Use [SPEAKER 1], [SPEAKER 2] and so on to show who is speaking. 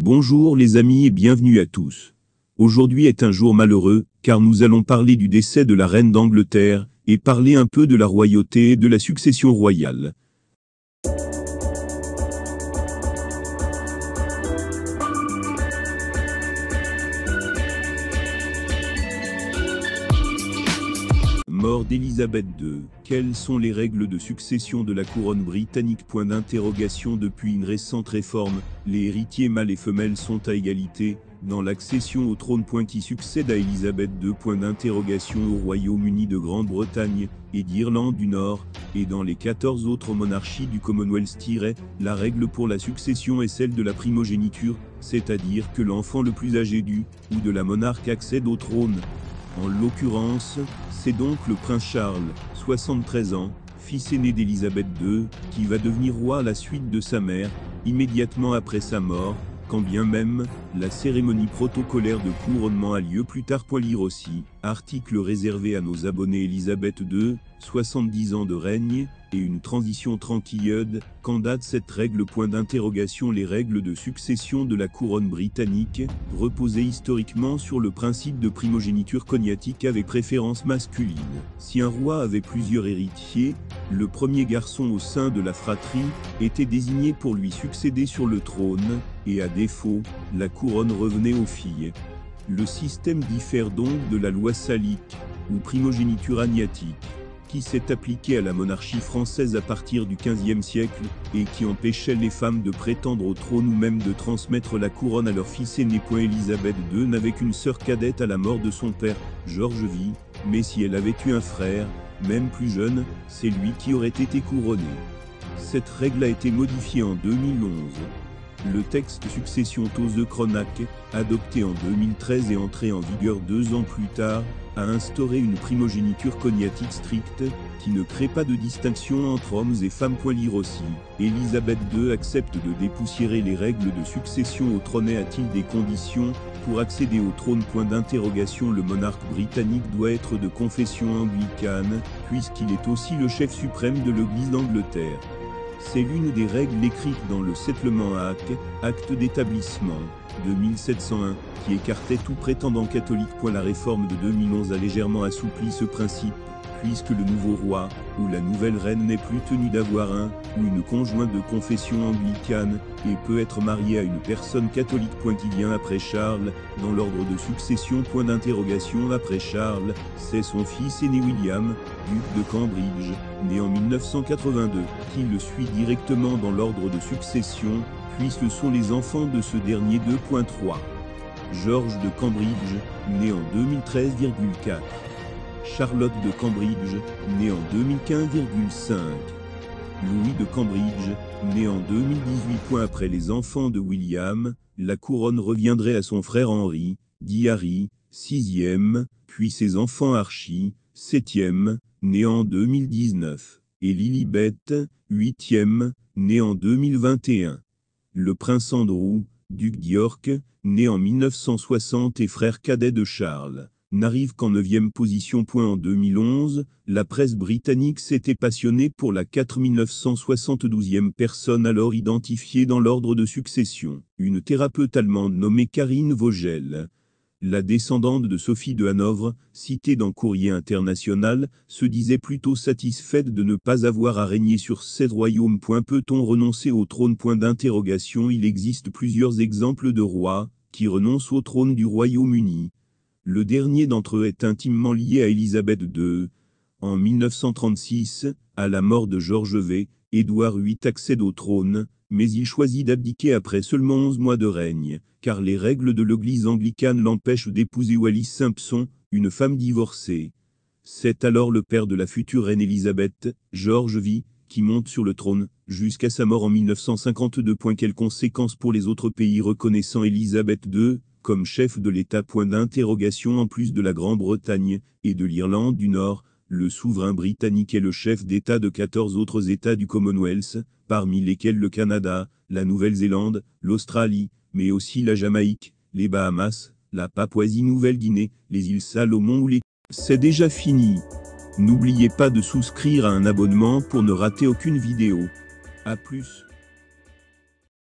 [SPEAKER 1] Bonjour les amis et bienvenue à tous. Aujourd'hui est un jour malheureux, car nous allons parler du décès de la reine d'Angleterre, et parler un peu de la royauté et de la succession royale. Mort d'Élisabeth II. Quelles sont les règles de succession de la couronne britannique? Depuis une récente réforme, les héritiers mâles et femelles sont à égalité dans l'accession au trône. Qui succède à Élisabeth II? Au Royaume-Uni de Grande-Bretagne et d'Irlande du Nord, et dans les 14 autres monarchies du Commonwealth. La règle pour la succession est celle de la primogéniture, c'est-à-dire que l'enfant le plus âgé du ou de la monarque accède au trône. En l'occurrence, c'est donc le prince Charles, 73 ans, fils aîné d'Élisabeth II, qui va devenir roi à la suite de sa mère, immédiatement après sa mort, quand bien même, la cérémonie protocolaire de couronnement a lieu plus tard. Lire aussi, article réservé à nos abonnés. Élisabeth II, 70 ans de règne, et une transition tranquille. Quand date cette règle? Les règles de succession de la couronne britannique reposaient historiquement sur le principe de primogéniture cognatique avec préférence masculine. Si un roi avait plusieurs héritiers, le premier garçon au sein de la fratrie était désigné pour lui succéder sur le trône, et à défaut, la couronne revenait aux filles. Le système diffère donc de la loi salique, ou primogéniture agnatique, qui s'est appliquée à la monarchie française à partir du XVe siècle, et qui empêchait les femmes de prétendre au trône ou même de transmettre la couronne à leur fils aîné. Élisabeth II n'avait qu'une sœur cadette à la mort de son père, George V, mais si elle avait eu un frère, même plus jeune, c'est lui qui aurait été couronné. Cette règle a été modifiée en 2011. Le texte Succession to the Crown, adopté en 2013 et entré en vigueur 2 ans plus tard, a instauré une primogéniture cognatique stricte, qui ne crée pas de distinction entre hommes et femmes. Lire aussi, Élisabeth II accepte de dépoussiérer les règles de succession au trône. A-t-il des conditions pour accéder au trône? Le monarque britannique doit être de confession anglicane, puisqu'il est aussi le chef suprême de l'Église d'Angleterre. C'est l'une des règles écrites dans le Settlement Act, acte d'établissement, de 1701, qui écartait tout prétendant catholique. La réforme de 2011 a légèrement assoupli ce principe, puisque le nouveau roi, ou la nouvelle reine n'est plus tenu d'avoir un, ou une conjointe de confession anglicane, et peut être marié à une personne catholique. Qui vient après Charles, dans l'ordre de succession? Après Charles, c'est son fils aîné William, duc de Cambridge, né en 1982, qui le suit directement dans l'ordre de succession, puis ce sont les enfants de ce dernier. 2.3. George de Cambridge, né en 2013,4. Charlotte de Cambridge, née en 2015,5. Louis de Cambridge, né en 2018. Après les enfants de William, la couronne reviendrait à son frère Henry, dit Harry, 6e, puis ses enfants Archie, 7e, né en 2019, et Lilibet, 8e, né en 2021. Le prince Andrew, duc d'York, né en 1960 et frère cadet de Charles, n'arrive qu'en 9e position. En 2011, la presse britannique s'était passionnée pour la 4972e personne alors identifiée dans l'ordre de succession, une thérapeute allemande nommée Karine Vogel. La descendante de Sophie de Hanovre, citée dans Courrier International, se disait plutôt satisfaite de ne pas avoir à régner sur 7 royaumes. Peut-on renoncer au trône? Il existe plusieurs exemples de rois qui renoncent au trône du Royaume-Uni. Le dernier d'entre eux est intimement lié à Élisabeth II. En 1936, à la mort de George V, Édouard VIII accède au trône, mais il choisit d'abdiquer après seulement 11 mois de règne, car les règles de l'Église anglicane l'empêchent d'épouser Wallis Simpson, une femme divorcée. C'est alors le père de la future reine Élisabeth, George V, qui monte sur le trône, jusqu'à sa mort en 1952. Quelles conséquences pour les autres pays reconnaissant Élisabeth II comme chef de l'État? En plus de la Grande-Bretagne et de l'Irlande du Nord, le souverain britannique est le chef d'État de 14 autres États du Commonwealth, parmi lesquels le Canada, la Nouvelle-Zélande, l'Australie, mais aussi la Jamaïque, les Bahamas, la Papouasie-Nouvelle-Guinée, les îles Salomon ou les... C'est déjà fini. N'oubliez pas de souscrire à un abonnement pour ne rater aucune vidéo. A plus.